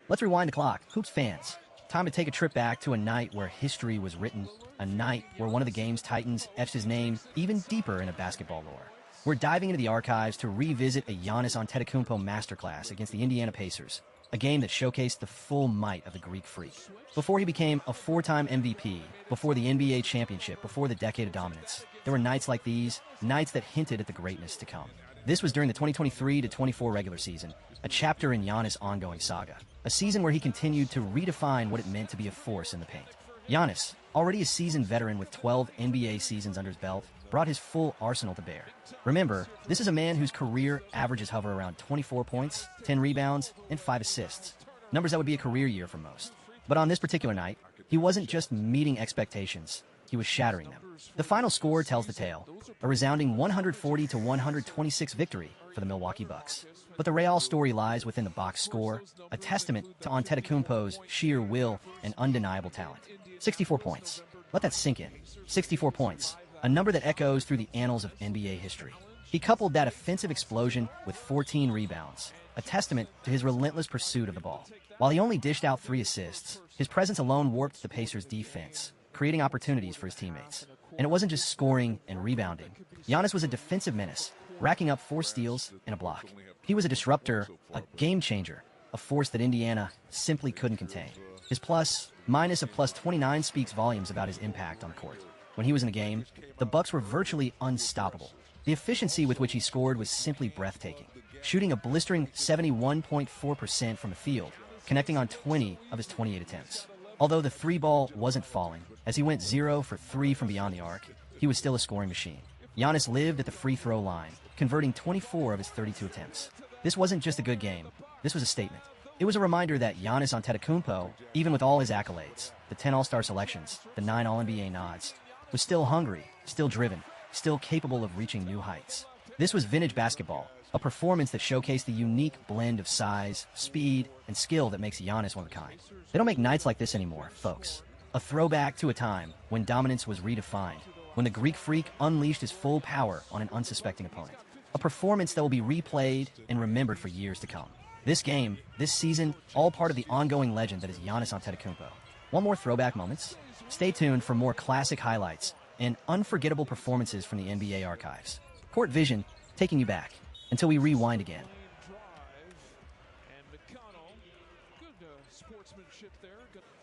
Let's rewind the clock. Hoops fans, time to take a trip back to a night where history was written, a night where one of the game's titans etched his name even deeper into basketball lore. We're diving into the archives to revisit a Giannis Antetokounmpo masterclass against the Indiana Pacers, a game that showcased the full might of the Greek Freak. Before he became a four-time MVP, before the NBA championship, before the decade of dominance, there were nights like these, nights that hinted at the greatness to come. This was during the 2023-24 regular season, a chapter in Giannis' ongoing saga, a season where he continued to redefine what it meant to be a force in the paint. Giannis, already a seasoned veteran with 12 NBA seasons under his belt, brought his full arsenal to bear. Remember, this is a man whose career averages hover around 24 points, 10 rebounds, and 5 assists, numbers that would be a career year for most. But on this particular night, he wasn't just meeting expectations, he was shattering them. The final score tells the tale, a resounding 140-126 victory for the Milwaukee Bucks. But the Real story lies within the box score, a testament to Antetokounmpo's sheer will and undeniable talent. 64 points. Let that sink in. 64 points, a number that echoes through the annals of NBA history. He coupled that offensive explosion with 14 rebounds, a testament to his relentless pursuit of the ball. While he only dished out 3 assists, his presence alone warped the Pacers' defense, creating opportunities for his teammates. And it wasn't just scoring and rebounding. Giannis was a defensive menace, racking up 4 steals and a block. He was a disruptor, a game changer, a force that Indiana simply couldn't contain. His plus-minus of plus 29 speaks volumes about his impact on the court. When he was in the game, the Bucks were virtually unstoppable. The efficiency with which he scored was simply breathtaking, shooting a blistering 71.4% from the field, connecting on 20 of his 28 attempts. Although the 3-ball wasn't falling, as he went 0 for 3 from beyond the arc, he was still a scoring machine. Giannis lived at the free throw line, converting 24 of his 32 attempts. This wasn't just a good game, this was a statement. It was a reminder that Giannis Antetokounmpo, even with all his accolades, the 10 All-Star selections, the 9 All-NBA nods, was still hungry, still driven, still capable of reaching new heights. This was vintage basketball, a performance that showcased the unique blend of size, speed, and skill that makes Giannis one of a kind. They don't make nights like this anymore, folks. A throwback to a time when dominance was redefined, when the Greek Freak unleashed his full power on an unsuspecting opponent. A performance that will be replayed and remembered for years to come. This game, this season, all part of the ongoing legend that is Giannis Antetokounmpo. Want more throwback moments? Stay tuned for more classic highlights and unforgettable performances from the NBA archives. Court Vision, taking you back until we rewind again.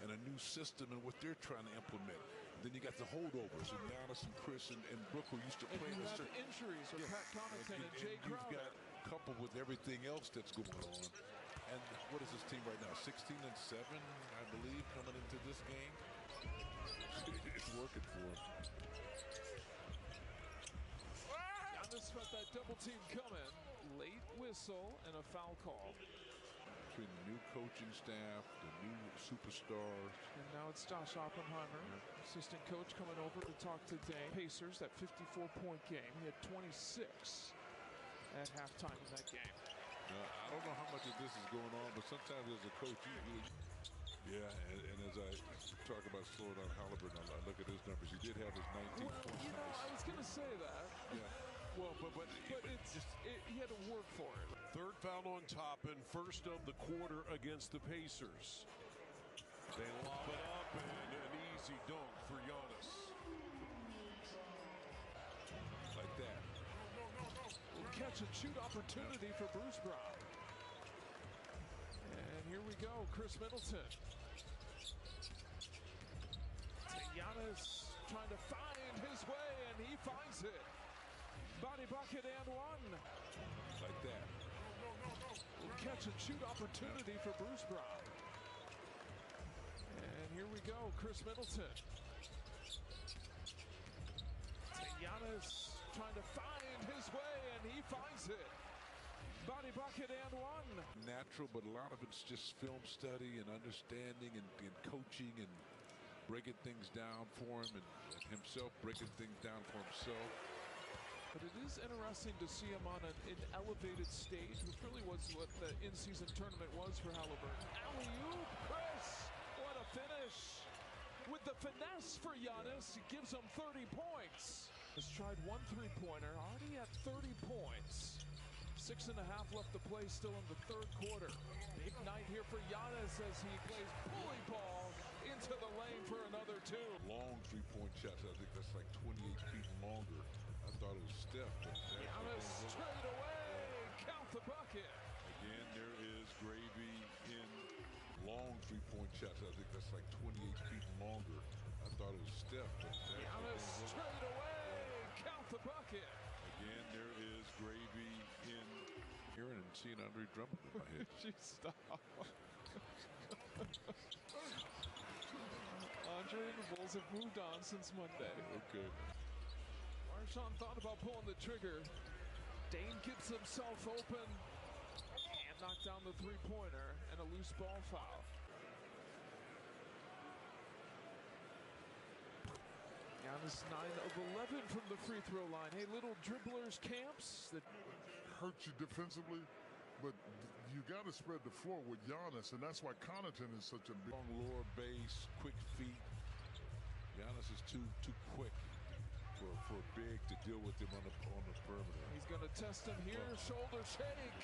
And a new system and what they're trying to implement. Then you got the holdovers and Giannis and Chris and Brooke who used to play in the injuries of Pat Connaughton and Jay Crowder. You've got coupled with everything else that's going on. And what is this team right now? 16-7, I believe, coming into this game. It's working for him. Giannis felt that double team coming. Late whistle and a foul call. Between the new coaching staff, the new superstars. And now it's Josh Oppenheimer, assistant coach, coming over to talk today. Pacers, that 54-point game. He had 26 at halftime in that game. I don't know how much of this is going on, but sometimes as a coach, and as I talk about slowing down Halliburton, I look at his numbers. He did have his 19 points. You know, I was going to say that. Yeah. Well, but he had to work for it. Third foul on Toppin, first of the quarter against the Pacers. They lob it up and an easy dunk for Giannis. Like that. Catch and shoot opportunity for Bruce Brown. And here we go, Chris Middleton. Giannis trying to find his way, and he finds it. Body bucket and one. Like that. Catch and shoot opportunity for Bruce Brown. And here we go, Chris Middleton. Giannis trying to find his way, and he finds it. Body bucket and one. Natural, but a lot of it's just film study and understanding and coaching and breaking things down for him and himself breaking things down for himself. But it is interesting to see him on an elevated stage, which really was what the in-season tournament was for Halliburton. Alley-oop, Chris, what a finish. With the finesse for Giannis, he gives him 30 points. Has tried one three-pointer, already at 30 points. 6.5 left to play still in the third quarter. Big night here for Giannis as he plays bully ball into the lane for another two. Long three-point shots. I think that's like 28 feet longer. I thought it was Steph, but Giannis straight away. Count the bucket. Again, there is gravy in long three-point shots. I think that's like 28 feet longer. I thought it was Steph, but Giannis straight away. Count the bucket. Again, there is gravy in hearing and seeing Andre Drummond in my head. Stop. Andre and the Bulls have moved on since Monday. Okay. Marshawn thought about pulling the trigger. Dame gets himself open and knocked down the three-pointer and a loose ball foul. Giannis 9 of 11 from the free throw line. Hey, little dribblers camps that hurts you defensively, but you got to spread the floor with Giannis, and that's why Connaughton is such a big. Long lower base, quick feet. Giannis is too quick for big to deal with him on the perimeter. He's going to test him here. Shoulder shake.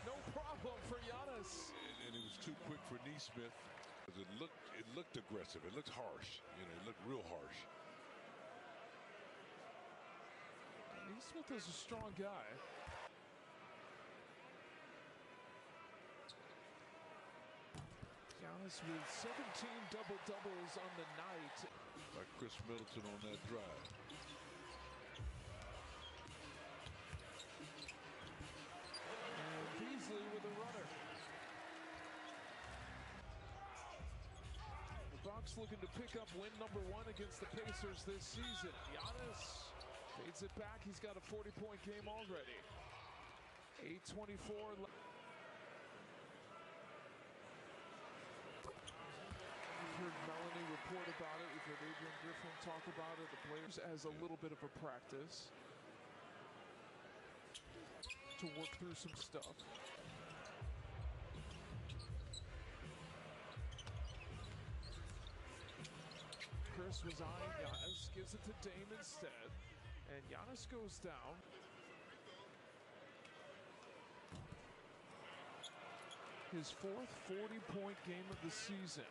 No problem for Giannis. And it was too quick for Neesmith. It looked aggressive. It looked harsh. You know, it looked real harsh. Neesmith is a strong guy. Giannis with 17 double-doubles on the night. Like Chris Middleton on that drive. And Beasley with a runner. The Bucks looking to pick up win number 1 against the Pacers this season. Giannis fades it back. He's got a 40-point game already. 8:24 left. We've heard Melanie report about it. We've heard Adrian Griffin talk about it. The players as a little bit of a practice to work through some stuff. Chris was eyeing Giannis, gives it to Dame instead, and Giannis goes down. His fourth 40-point game of the season.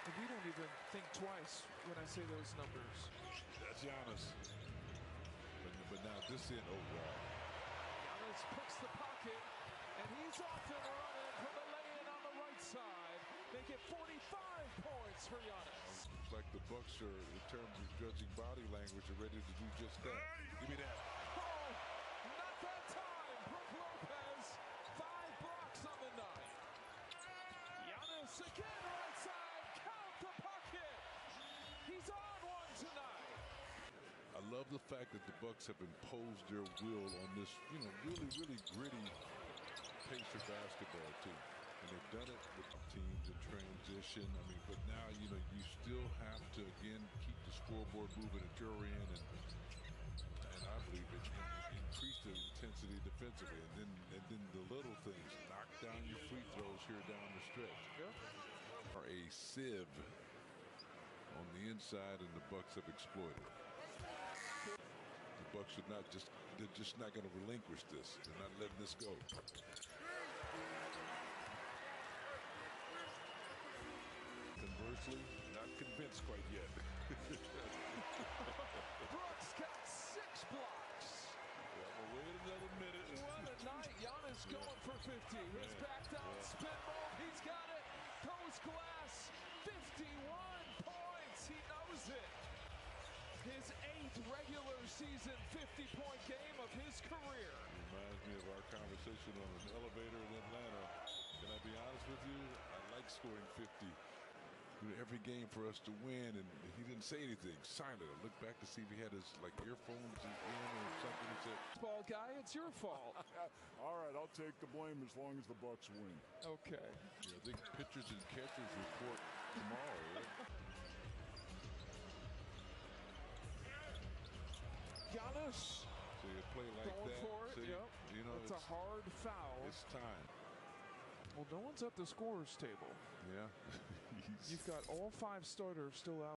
And we don't even think twice when I say those numbers. That's Giannis. But now this in, oh wow. Giannis picks the pocket, and he's off and running for the lay-in on the right side. Make it 45 points for Giannis. It's like the Bucks are, in terms of judging body language, are ready to do just that. Give me that. Oh, not that time. Brook Lopez, 5 blocks on the night. Giannis again right side. Count the pocket. He's on one tonight. I love the fact that the Bucks have imposed their will on this, really, really gritty Pacer basketball team. And they've done it with teams in transition. I mean, but now, you still have to, again, keep the scoreboard moving at your end. And I believe it increase the intensity defensively. And then the little things, knock down your free throws here down the stretch. Yeah. Are a sieve on the inside, and the Bucks have exploited. The Bucks should not they're just not going to relinquish this. They're not letting this go. Conversely, not convinced quite yet. Brooks got 6 blocks. Well, wait another minute. What a night. Giannis going for 50. His back down spin move. He's got it. Post glass. 51 points. He knows it. His 8th regular season 50-point game of his career. Reminds me of our conversation on an elevator in Atlanta. Can I be honest with you? I like scoring 50. Every game for us to win, and he didn't say anything. Silent. I looked back to see if he had his earphones in or something. He said, "Ball guy, it's your fault." All right, I'll take the blame as long as the Bucks win. Okay. Yeah, I think pitchers and catchers report tomorrow. Right? Giannis. So you play like going that. for it. See, Yep. It's a hard foul. It's time. Well, no one's at the scorer's table. Yeah. You've got all 5 starters still out.